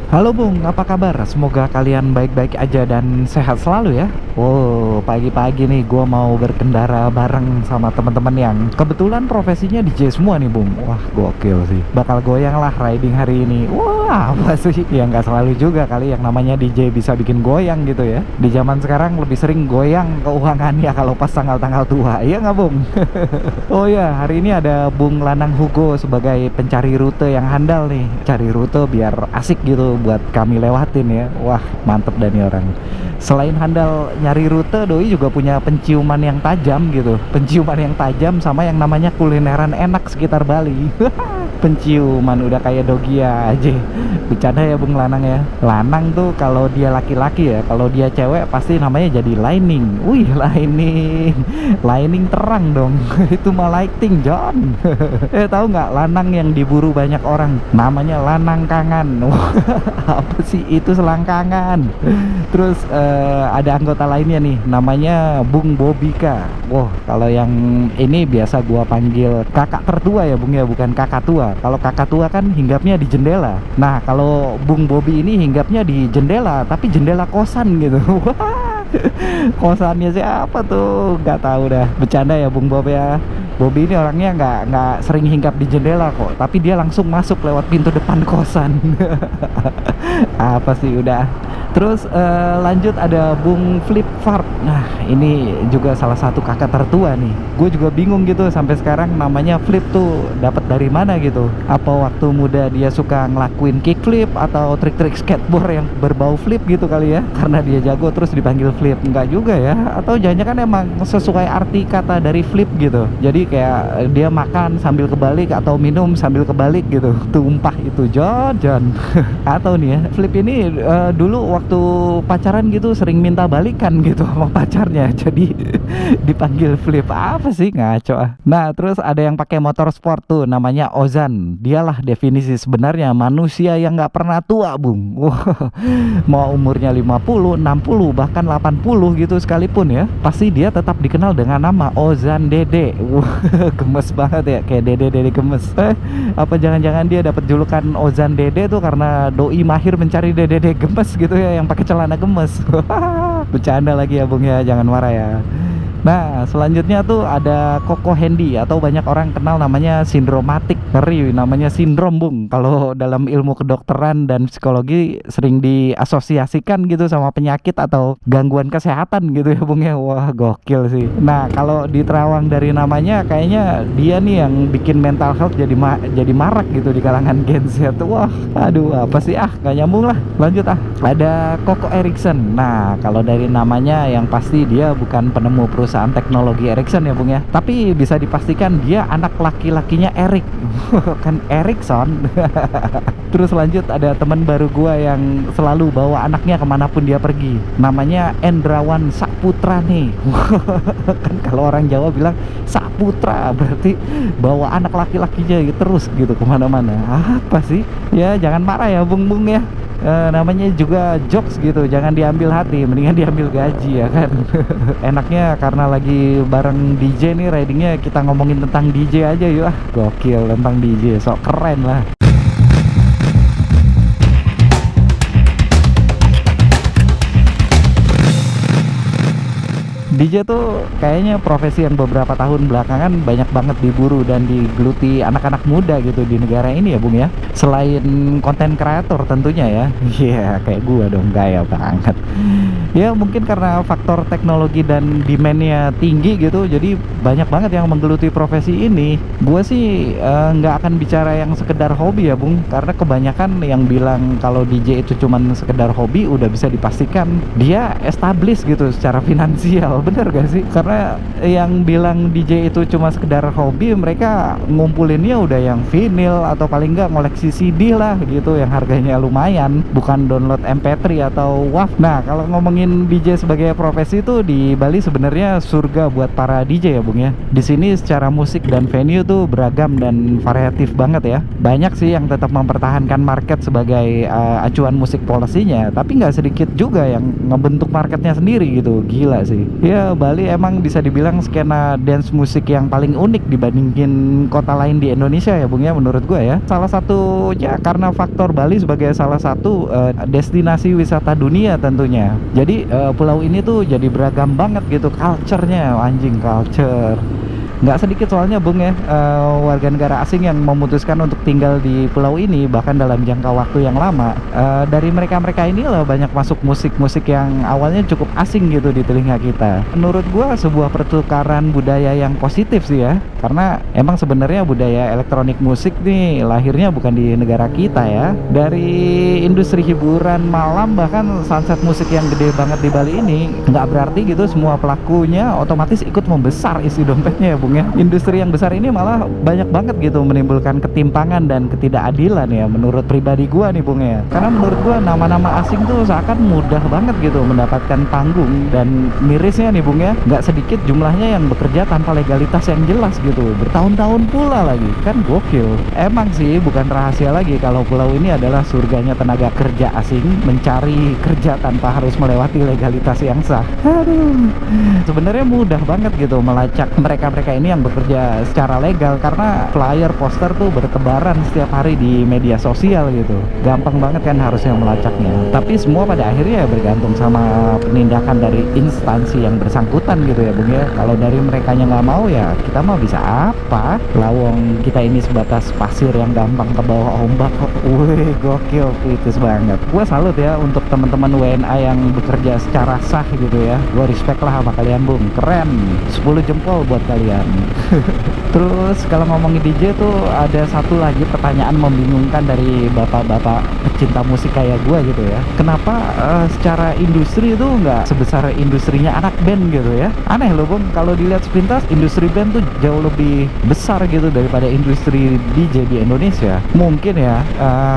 Halo Bung, apa kabar? Semoga kalian baik-baik aja dan sehat selalu ya. Oh, pagi-pagi nih gua mau berkendara bareng sama teman-teman yang kebetulan profesinya DJ semua nih Bung. Wah, gokil sih. Bakal goyang lah riding hari ini. Wah, apa sih? Ya nggak selalu juga kali yang namanya DJ bisa bikin goyang gitu ya. Di zaman sekarang lebih sering goyang keuangannya kalau pas tanggal-tanggal tua. Iya nggak Bung? Oh ya, hari ini ada Bung Lanang Hugo sebagai pencari rute yang handal nih. Cari rute biar asik gitu buat kami lewatin ya. Wah, mantep dah nih orang. Selain handal nyari rute, doi juga punya penciuman yang tajam gitu. Penciuman yang tajam sama yang namanya kulineran enak sekitar Bali. Penciuman udah kayak Dogia aja. Bercanda ya Bung Lanang ya. Lanang tuh kalau dia laki-laki ya, kalau dia cewek pasti namanya jadi lining. Wih, lining. Lining terang dong. Itu mah lighting John. Tahu nggak lanang yang diburu banyak orang? Namanya lanang kangen. Apa sih itu, selangkangan. Terus ada anggota lainnya nih, namanya Bung Bobika. Wah, kalau yang ini biasa gua panggil kakak tertua ya Bung ya, bukan kakak tua. Kalau kakak tua kan hinggapnya di jendela. Nah, kalau Bung Bobi ini hinggapnya di jendela, tapi jendela kosan gitu. Wah, kosannya siapa tuh? Nggak tahu dah. Bercanda ya Bung Bob ya. Bobby ini orangnya nggak sering hinggap di jendela kok, tapi dia langsung masuk lewat pintu depan kosan. Apa sih udah. Terus lanjut ada Bung Flip Fart. Nah, ini juga salah satu kakak tertua nih. Gue juga bingung gitu sampai sekarang namanya Flip tuh dapat dari mana gitu. Apa waktu muda dia suka ngelakuin kickflip atau trik-trik skateboard yang berbau flip gitu kali ya? Karena dia jago terus dipanggil Flip. Enggak juga ya. Atau jangan-jangan emang sesuai arti kata dari flip gitu. Jadi kayak dia makan sambil kebalik atau minum sambil kebalik gitu. Tumpah itu John. Atau nih ya, Flip ini dulu waktu pacaran gitu sering minta balikan gitu sama pacarnya, jadi dipanggil Flip. Apa sih, ngaco ah. Nah, terus ada yang pakai motor sport tuh namanya Ozan. Dialah definisi sebenarnya manusia yang nggak pernah tua Bung. Wah, mau umurnya 50, 60, bahkan 80 gitu sekalipun ya, pasti dia tetap dikenal dengan nama Ozan Dede. Wah, gemes banget ya, kayak Dede gemes. Apa jangan-jangan dia dapat julukan Ozan Dede tuh karena doi mahir mencari Dede gemes gitu ya, yang pakai celana gemes. Bercanda lagi ya Bung ya, jangan marah ya. Nah, selanjutnya tuh ada Koko Handy atau banyak orang kenal namanya sindromatik. Ngeri namanya sindrom Bung. Kalau dalam ilmu kedokteran dan psikologi sering diasosiasikan gitu sama penyakit atau gangguan kesehatan gitu ya Bung ya. Wah, gokil sih. Nah, kalau di terawang dari namanya kayaknya dia nih yang bikin mental health jadi marak gitu di kalangan Gen Z. Wah, aduh, apa sih ah, gak nyambung lah. Lanjut ah. Ada Koko Erickson. Nah, kalau dari namanya yang pasti dia bukan penemu perusahaan teknologi Ericsson ya Bung ya, tapi bisa dipastikan dia anak laki-lakinya Erik. Kan Erickson. Terus lanjut ada teman baru gua yang selalu bawa anaknya kemanapun dia pergi, namanya Endrawan Saputra nih. Kan kalau orang Jawa bilang Saputra berarti bawa anak laki-lakinya terus gitu kemana-mana. Apa sih ya, jangan marah ya Bung ya. Namanya juga jokes gitu, jangan diambil hati, mendingan diambil gaji ya kan. Enaknya karena lagi bareng DJ nih ridingnya, kita ngomongin tentang DJ aja yuk ah. Gokil tentang DJ, sok keren lah. DJ tuh kayaknya profesi yang beberapa tahun belakangan banyak banget diburu dan digeluti anak-anak muda gitu di negara ini ya Bung ya. Selain konten kreator tentunya ya. Iya, kayak gua dong, gaya banget. Ya mungkin karena faktor teknologi dan demand-nya tinggi gitu, jadi banyak banget yang menggeluti profesi ini. Gua sih nggak akan bicara yang sekedar hobi ya Bung, karena kebanyakan yang bilang kalau DJ itu cuman sekedar hobi udah bisa dipastikan dia established gitu secara finansial. Bener gak sih? Karena yang bilang DJ itu cuma sekedar hobi, mereka ngumpulinnya udah yang vinyl atau paling nggak ngoleksi CD lah gitu, yang harganya lumayan, bukan download MP3 atau WAV. Nah, kalau ngomongin ngomongin DJ sebagai profesi tuh di Bali sebenarnya surga buat para DJ ya Bung ya. Di sini secara musik dan venue tuh beragam dan variatif banget ya. Banyak sih yang tetap mempertahankan market sebagai acuan musik policy-nya, tapi nggak sedikit juga yang ngebentuk marketnya sendiri gitu. Gila sih. Ya Bali emang bisa dibilang skena dance musik yang paling unik dibandingin kota lain di Indonesia ya Bung ya, menurut gue ya. Salah satunya karena faktor Bali sebagai salah satu destinasi wisata dunia tentunya. Jadi pulau ini tuh jadi beragam banget gitu culture-nya, anjing culture. Nggak sedikit soalnya Bung ya, warga negara asing yang memutuskan untuk tinggal di pulau ini bahkan dalam jangka waktu yang lama. Dari mereka-mereka inilah banyak masuk musik-musik yang awalnya cukup asing gitu di telinga kita. Menurut gua sebuah pertukaran budaya yang positif sih ya, karena emang sebenarnya budaya elektronik musik nih lahirnya bukan di negara kita ya. Dari industri hiburan malam bahkan sunset musik yang gede banget di Bali ini, nggak berarti gitu semua pelakunya otomatis ikut membesar isi dompetnya ya Bung ya. Industri yang besar ini malah banyak banget gitu menimbulkan ketimpangan dan ketidakadilan ya menurut pribadi gua nih Bung ya. Karena menurut gua nama-nama asing tuh seakan mudah banget gitu mendapatkan panggung, dan mirisnya nih Bung ya, nggak sedikit jumlahnya yang bekerja tanpa legalitas yang jelas gitu, bertahun-tahun pula lagi, kan gokil. Emang sih bukan rahasia lagi kalau pulau ini adalah surganya tenaga kerja asing mencari kerja tanpa harus melewati legalitas yang sah. Aduh, sebenarnya mudah banget gitu melacak mereka-mereka ini yang bekerja secara legal karena flyer poster tuh bertebaran setiap hari di media sosial gitu. Gampang banget kan harusnya melacaknya. Tapi semua pada akhirnya ya bergantung sama penindakan dari instansi yang bersangkutan gitu ya Bung ya. Kalau dari merekanya nggak mau ya kita mah bisa apa? Lawong kita ini sebatas pasir yang gampang kebawa ombak kok. Wih, gokil, kritis banget. Gua salut ya untuk teman-teman WNA yang bekerja secara sah gitu ya. Gua respect lah sama kalian Bung, keren. 10 jempol buat kalian. Terus kalau ngomongin DJ tuh ada satu lagi pertanyaan membingungkan dari bapak-bapak pecinta musik kayak gua gitu ya. Kenapa secara industri itu nggak sebesar industrinya anak band gitu ya? Aneh loh Bung, kalau dilihat sepintas industri band tuh jauh lebih besar gitu daripada industri DJ di Indonesia. Mungkin ya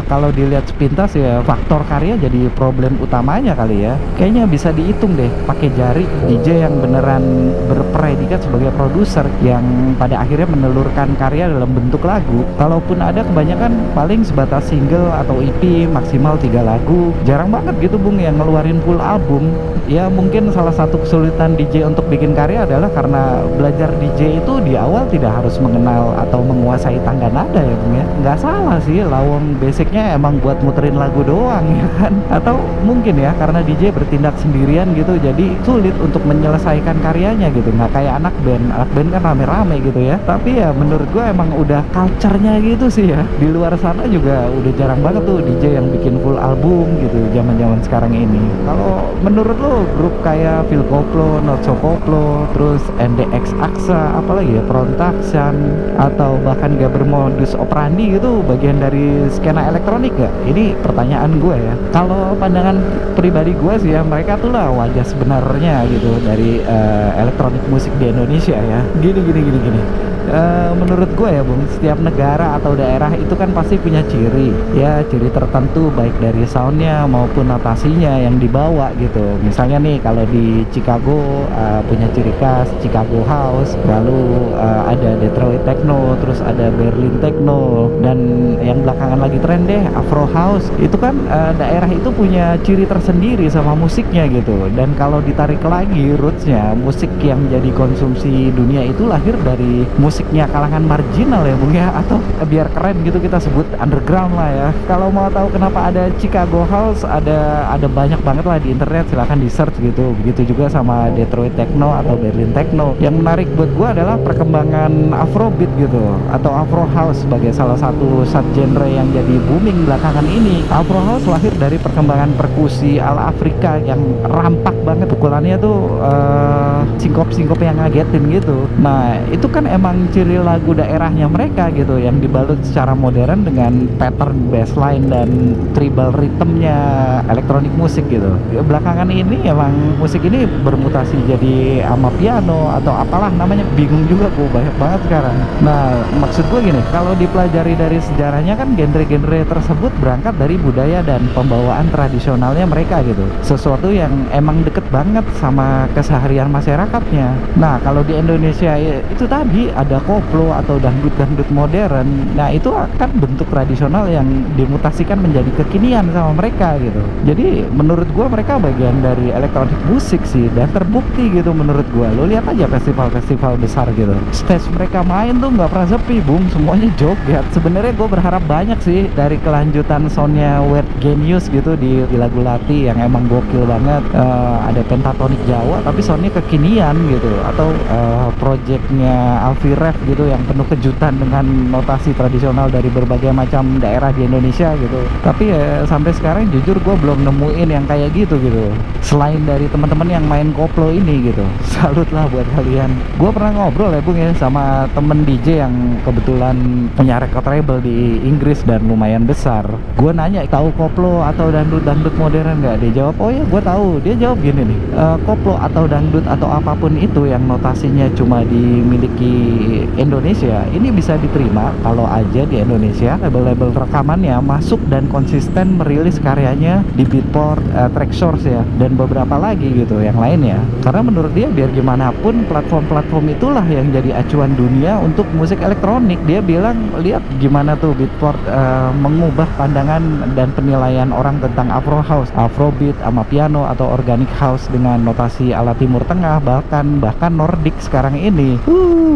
kalau dilihat sepintas ya faktor karya jadi problem utamanya kali ya. Kayaknya bisa dihitung deh pakai jari DJ yang beneran berpredikat sebagai produser yang pada akhirnya menelurkan karya dalam bentuk lagu. Kalaupun ada, kebanyakan paling sebatas single atau EP maksimal 3 lagu. Jarang banget gitu Bung yang ngeluarin full album. Ya mungkin salah satu kesulitan DJ untuk bikin karya adalah karena belajar DJ itu di awal tidak harus mengenal atau menguasai tangga nada ya Bung ya. Nggak salah sih, lawong basicnya emang buat muterin lagu doang ya kan. Atau mungkin ya karena DJ bertindak sendirian gitu jadi sulit untuk menyelesaikan karyanya gitu. Nggak kayak anak band kan rame-rame gitu ya. Tapi ya menurut gue emang udah culture-nya gitu sih ya. Di luar sana juga udah jarang banget tuh DJ yang bikin full album gitu zaman-zaman sekarang ini. Kalau menurut lo grup kayak Phil Koplo, Norco Koplo, terus NDX Aksa, apalagi ya Frontaction atau bahkan Gaber Modus Operandi gitu bagian dari skena elektronik gak? Ini pertanyaan gue ya. Kalau pandangan pribadi gue sih ya, mereka tuh lah wajah sebenarnya gitu dari elektronik musik di Indonesia ya. Gini. Menurut gue ya Bung, setiap negara atau daerah itu kan pasti punya ciri ya, ciri tertentu baik dari soundnya maupun notasinya yang dibawa gitu. Misalnya nih kalau di Chicago punya ciri khas Chicago House, lalu ada Detroit Techno, terus ada Berlin Techno, dan yang belakangan lagi tren deh Afro House. Itu kan daerah itu punya ciri tersendiri sama musiknya gitu. Dan kalau ditarik lagi rootsnya, musik yang jadi konsumsi dunia itu lahir dari musiknya kalangan marginal ya Bung ya, atau biar keren gitu kita sebut underground lah ya. Kalau mau tahu kenapa ada Chicago House, ada banyak banget lah di internet, silahkan di search gitu. Begitu juga sama Detroit Techno atau Berlin Techno. Yang menarik buat gua adalah perkembangan Afrobeat gitu atau Afro House sebagai salah satu subgenre yang jadi booming belakangan ini. Afro House lahir dari perkembangan perkusi ala Afrika yang rampak banget, pukulannya tuh singkop-singkop yang ngagetin gitu. Nah itu kan emang memang ciri lagu daerahnya mereka gitu, yang dibalut secara modern dengan pattern bassline dan tribal rhythmnya elektronik musik gitu. Ya, belakangan ini emang musik ini bermutasi jadi ama piano atau apalah namanya, bingung juga gue, banyak banget sekarang. Nah, maksud gue gini, kalau dipelajari dari sejarahnya kan genre-genre tersebut berangkat dari budaya dan pembawaan tradisionalnya mereka gitu, sesuatu yang emang deket banget sama keseharian masyarakatnya. Nah, kalau di Indonesia ya, itu tadi ada koplo atau dangdut-dangdut modern. Nah, itu akan bentuk tradisional yang dimutasikan menjadi kekinian sama mereka gitu. Jadi menurut gua mereka bagian dari elektronik musik sih, dan terbukti gitu menurut gua. Lo lihat aja festival-festival besar gitu, stage mereka main tuh nggak pernah sepi, Bung, semuanya joget. Sebenarnya gue berharap banyak sih dari kelanjutan soundnya Weird Genius gitu di lagu Lati yang emang gokil banget. Ada pentatonik Jawa tapi soundnya kekinian gitu, atau projectnya Alfie Rev gitu yang penuh kejutan dengan notasi tradisional dari berbagai macam daerah di Indonesia gitu. Tapi ya sampai sekarang jujur gue belum nemuin yang kayak gitu selain dari teman-teman yang main koplo ini gitu. Salut lah buat kalian. Gue pernah ngobrol ya, Bung, ya, sama temen DJ yang kebetulan punya record label di Inggris dan lumayan besar. Gue nanya, tahu koplo atau dangdut modern nggak? Dia jawab, oh ya gue tahu. Dia jawab gini nih, koplo atau dangdut atau apapun itu yang notasinya cuma dimiliki Indonesia, ini bisa diterima kalau aja di Indonesia label-label rekamannya masuk dan konsisten merilis karyanya di Beatport, Traxsource ya, dan beberapa lagi gitu yang lainnya. Karena menurut dia biar gimana pun platform-platform itulah yang jadi acuan dunia untuk musik elektronik. Dia bilang lihat gimana tuh Beatport mengubah pandangan dan penilaian orang tentang Afro House, Afrobeat, ama piano atau organic house dengan notasi ala Timur Tengah, bahkan Nordic sekarang ini.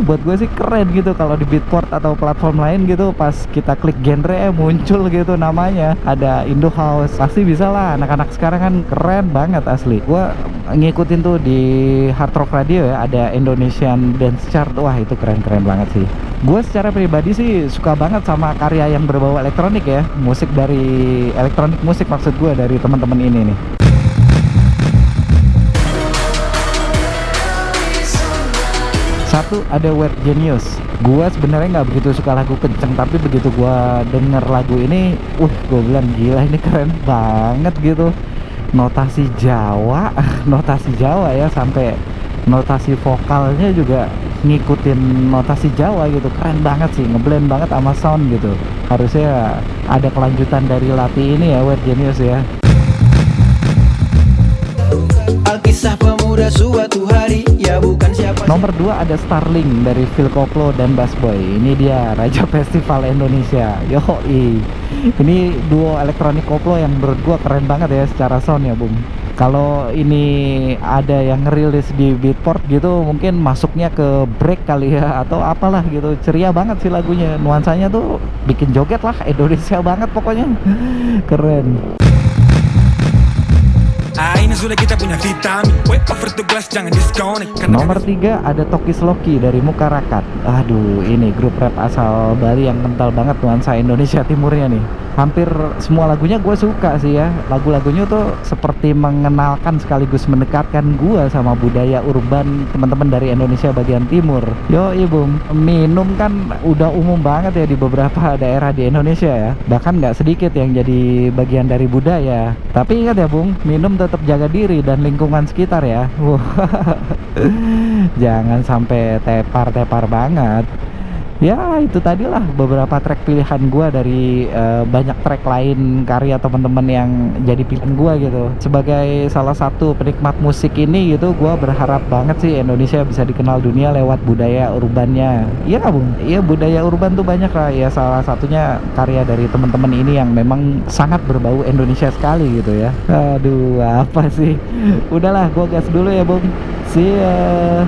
Buat gue sih keren gitu kalau di Beatport atau platform lain gitu, pas kita klik genre muncul gitu namanya, ada Indo House, pasti bisa lah. Anak-anak sekarang kan keren banget asli. Gue ngikutin tuh di Hard Rock Radio ya, ada Indonesian Dance Chart. Wah, itu keren-keren banget sih. Gue secara pribadi sih suka banget sama karya yang berbau elektronik ya, musik dari elektronik musik maksud gue, dari teman-teman ini nih. Satu, ada Weird Genius. Gua sebenarnya nggak begitu suka lagu kenceng, tapi begitu gua denger lagu ini, gue bilang gila, ini keren banget gitu. Notasi Jawa, notasi Jawa ya, sampai notasi vokalnya juga ngikutin notasi Jawa gitu. Keren banget sih, ngeblend banget sama sound gitu. Harusnya ada kelanjutan dari Lati ini ya, Weird Genius ya. Alkisah pemuda suatu hari, ya bukan siapa. Nomor 2 ada Starling dari Phil Koplo dan Bass Boy. Ini dia Raja Festival Indonesia. Yoi. Ini duo elektronik koplo yang menurut gua keren banget ya secara sound ya, Bung. Kalau ini ada yang ngerilis di Beatport gitu, mungkin masuknya ke break kali ya, atau apalah gitu. Ceria banget sih lagunya. Nuansanya tuh bikin joget lah, Indonesia banget pokoknya. Keren. Ini sudah kita punya vitamin. Nomor 3 ada Tokis Loki dari Mukarakat. Aduh, ini grup rap asal Bali yang kental banget nuansa Indonesia Timurnya nih. Hampir semua lagunya gue suka sih ya. Lagu-lagunya tuh seperti mengenalkan sekaligus mendekatkan gue sama budaya urban teman-teman dari Indonesia bagian timur. Yo, Bung, minum kan udah umum banget ya di beberapa daerah di Indonesia ya. Bahkan nggak sedikit yang jadi bagian dari budaya. Tapi ingat ya, Bung, minum tetap jaga diri dan lingkungan sekitar ya. Jangan sampai tepar-tepar banget. Ya, itu tadilah beberapa track pilihan gua dari banyak track lain karya teman-teman yang jadi pilihan gua gitu. Sebagai salah satu penikmat musik ini gitu, gua berharap banget sih Indonesia bisa dikenal dunia lewat budaya urbannya. Iya nggak, Bung? Iya, budaya urban tuh banyak lah ya. Salah satunya karya dari teman-teman ini yang memang sangat berbau Indonesia sekali gitu ya. Aduh, apa sih? Udahlah, gua gas dulu ya, Bung. See ya.